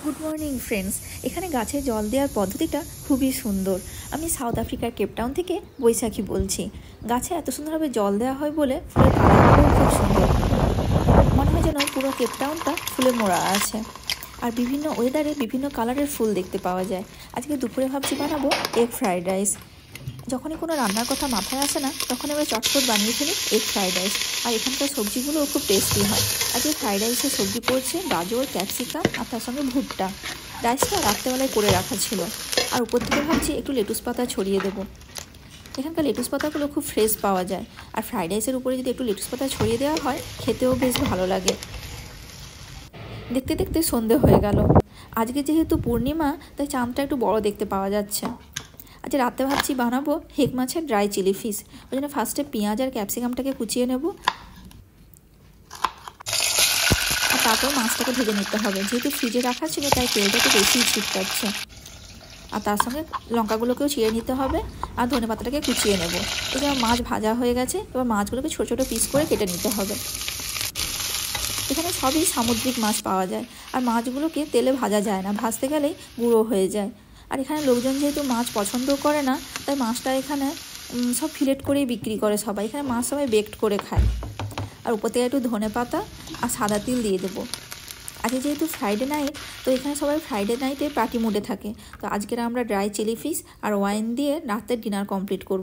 Good morning friends. এখানে গাছে জল দেওয়ার পদ্ধতিটা খুবই সুন্দর। আমি সাউথ আফ্রিকার কেপটাউন থেকে বৈশাখী বলছি। গাছে এত সুন্দরভাবে জল দেওয়া হয় বলে ফুলের কালারগুলোও খুব সুন্দর, মনে হয় যেন পুরো কেপটাউনটা ফুলে মোড়া আছে। আর বিভিন্ন ওয়েদারে বিভিন্ন কালারের ফুল দেখতে পাওয়া যায়। আজকে দুপুরে ভাবছি বানাবো এগ ফ্রাইড রাইস। যখনই কোনো রান্নার কথা মাথায় আসে না তখন আমরা চটপট বানিয়ে ফেলি এগ ফ্রাইড রাইস। আর এখানকার সবজিগুলোও খুব টেস্টি হয়। আজকে ফ্রাইড রাইসের সবজি পড়ছে গাজর, ক্যাপসিকাম আর তার সঙ্গে ভুট্টা। রাইসটা রাত্রেবেলায় করে রাখা ছিল। আর উপর থেকে ভাবছি একটু লেটুস পাতা ছড়িয়ে দেবো। এখানকার লেটুস পাতাগুলো খুব ফ্রেশ পাওয়া যায়। আর ফ্রাইড রাইসের উপরে যদি একটু লেটুস পাতা ছড়িয়ে দেওয়া হয় খেতেও বেশ ভালো লাগে। দেখতে দেখতে সন্ধে হয়ে গেল। আজকে যেহেতু পূর্ণিমা তাই চাঁদটা একটু বড় দেখতে পাওয়া যাচ্ছে। আজ রাতে ভাবছি বানাবো হেক মাছের ড্রাই চিলি ফিশ। ওই জন্য ফার্স্টে পেঁয়াজ আর ক্যাপসিকামটাকে কুচিয়ে নেব, আর তারপর মাছটাকে ভেজে নিতে হবে। যেহেতু ফ্রিজে রাখা ছিল তাই তেলটা একটু বেশিই ছিটকাচ্ছে। আর তার সঙ্গে লঙ্কাগুলোকেও চিড়ে নিতে হবে আর ধনে পাতাটাকে কুচিয়ে নেব। এই যে মাছ ভাজা হয়ে গেছে, এবার মাছগুলোকে ছোটো ছোটো পিস করে কেটে নিতে হবে। এখানে সবই সামুদ্রিক মাছ পাওয়া যায়। আর মাছগুলোকে তেলে ভাজা যায় না, ভাজতে গেলেই গুঁড়ো হয়ে যায়। আর এখানে লোকজন যেহেতু মাছ পছন্দ করে না তাই মাছটা এখানে সব ফিলেট করেই বিক্রি করে সবাই। এখানে মাছ সবাই বেকড করে খায়। আর উপর থেকে একটু ধনে পাতা আর সাদা তিল দিয়ে দেবো। আজকে যেহেতু ফ্রাইডে নাইট তো এখানে সবাই ফ্রাইডে নাইটে পার্টি মুডে থাকে। তো আজকের আমরা ড্রাই চিলি ফিশ আর ওয়াইন দিয়ে রাতের ডিনার কমপ্লিট করব।